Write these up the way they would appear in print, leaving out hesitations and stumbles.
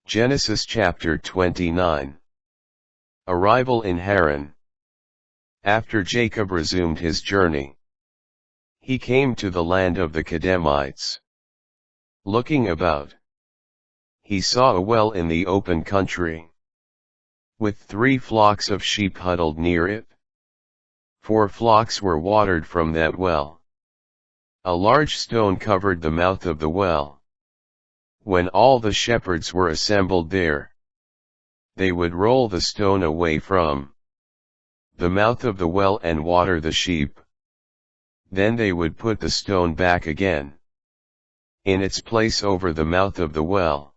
Genesis chapter 29. Arrival in Haran. After Jacob resumed his journey, he came to the land of the Kedemites. Looking about, he saw a well in the open country, with 3 flocks of sheep huddled near it. 4 flocks were watered from that well. A large stone covered the mouth of the well. When all the shepherds were assembled there, they would roll the stone away from the mouth of the well and water the sheep. Then they would put the stone back again in its place over the mouth of the well.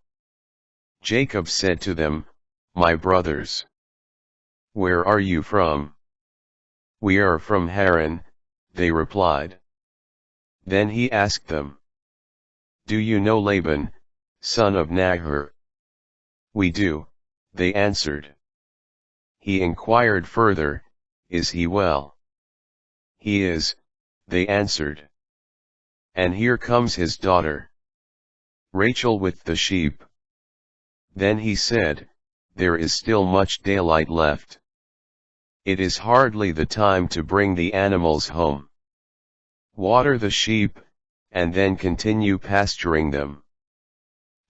Jacob said to them, "My brothers, where are you from?" "We are from Haran," they replied. Then he asked them, "Do you know Laban, son of Nahor?" "We do," they answered. He inquired further, "Is he well?" "He is," they answered. "And here comes his daughter Rachel with the sheep." Then he said, "There is still much daylight left. It is hardly the time to bring the animals home. Water the sheep, and then continue pasturing them."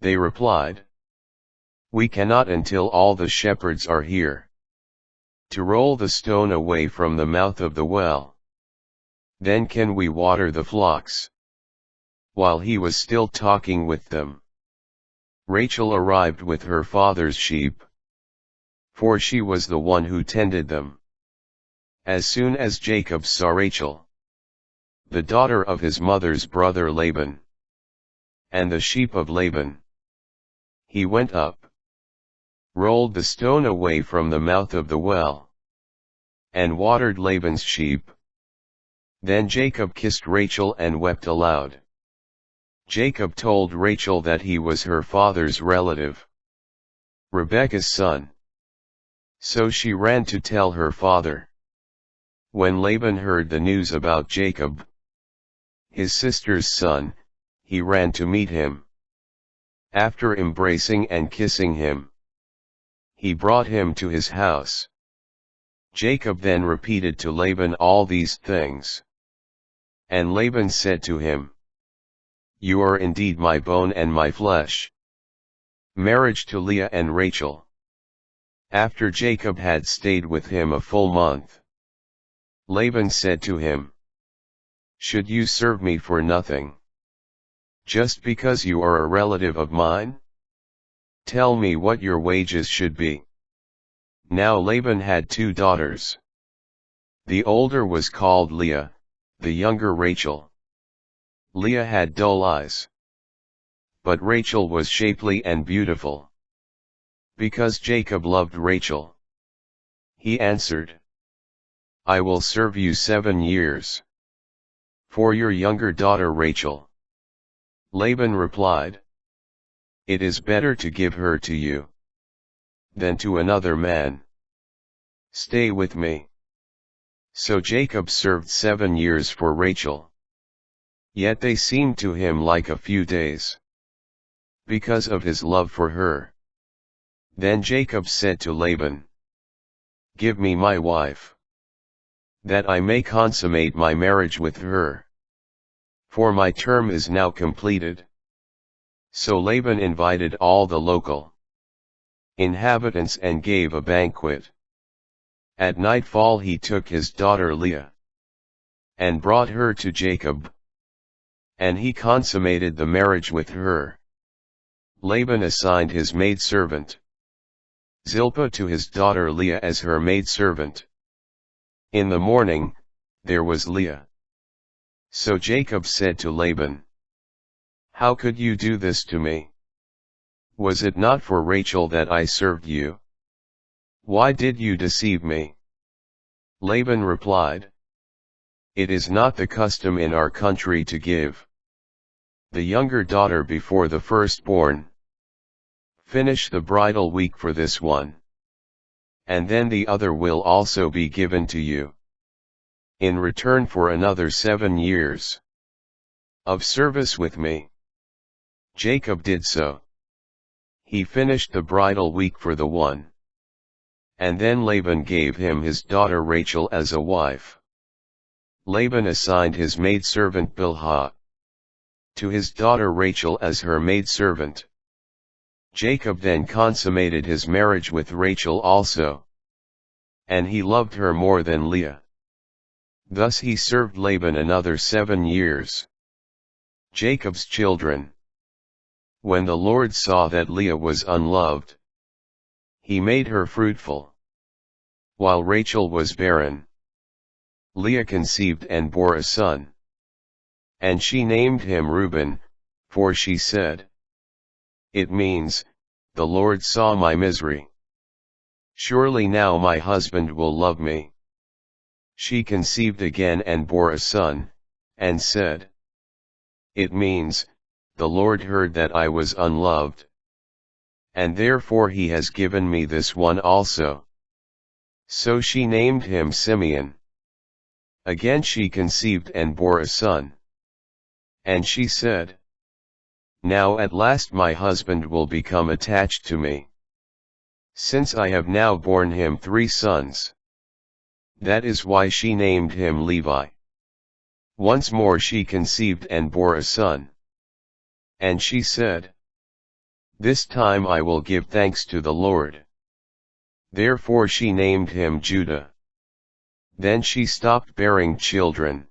They replied, "We cannot until all the shepherds are here to roll the stone away from the mouth of the well. Then can we water the flocks." While he was still talking with them, Rachel arrived with her father's sheep, for she was the one who tended them. As soon as Jacob saw Rachel, the daughter of his mother's brother Laban, and the sheep of Laban, he went up, rolled the stone away from the mouth of the well, and watered Laban's sheep. Then Jacob kissed Rachel and wept aloud. Jacob told Rachel that he was her father's relative, Rebekah's son. So she ran to tell her father. When Laban heard the news about Jacob, his sister's son, he ran to meet him. After embracing and kissing him, he brought him to his house. Jacob then repeated to Laban all these things. And Laban said to him, "You are indeed my bone and my flesh." Marriage to Leah and Rachel. After Jacob had stayed with him a full month, Laban said to him, "Should you serve me for nothing, just because you are a relative of mine? Tell me what your wages should be." Now Laban had 2 daughters. The older was called Leah, the younger Rachel. Leah had dull eyes, but Rachel was shapely and beautiful. Because Jacob loved Rachel, he answered, "I will serve you 7 years for your younger daughter Rachel." Laban replied, "It is better to give her to you than to another man. Stay with me." So Jacob served 7 years for Rachel. Yet they seemed to him like a few days, because of his love for her. Then Jacob said to Laban, "Give me my wife, that I may consummate my marriage with her, for my term is now completed." So Laban invited all the local inhabitants and gave a banquet. At nightfall he took his daughter Leah, and brought her to Jacob, and he consummated the marriage with her. Laban assigned his maidservant Zilpah to his daughter Leah as her maidservant. In the morning, there was Leah. So Jacob said to Laban, "How could you do this to me? Was it not for Rachel that I served you? Why did you deceive me?" Laban replied, "It is not the custom in our country to give the younger daughter before the firstborn. Finish the bridal week for this one, and then the other will also be given to you, in return for another 7 years of service with me." Jacob did so. He finished the bridal week for the one. And then Laban gave him his daughter Rachel as a wife. Laban assigned his maidservant Bilhah to his daughter Rachel as her maidservant. Jacob then consummated his marriage with Rachel also. And he loved her more than Leah. Thus he served Laban another 7 years. Jacob's children. When the Lord saw that Leah was unloved, he made her fruitful. While Rachel was barren, Leah conceived and bore a son. And she named him Reuben, for she said, "It means, the Lord saw my misery. Surely now my husband will love me." She conceived again and bore a son, and said, "It means, the Lord heard that I was unloved. And therefore he has given me this one also." So she named him Simeon. Again she conceived and bore a son. And she said, "Now at last my husband will become attached to me, since I have now borne him 3 sons. That is why she named him Levi. Once more she conceived and bore a son. And she said, "This time I will give thanks to the Lord." Therefore she named him Judah. Then she stopped bearing children.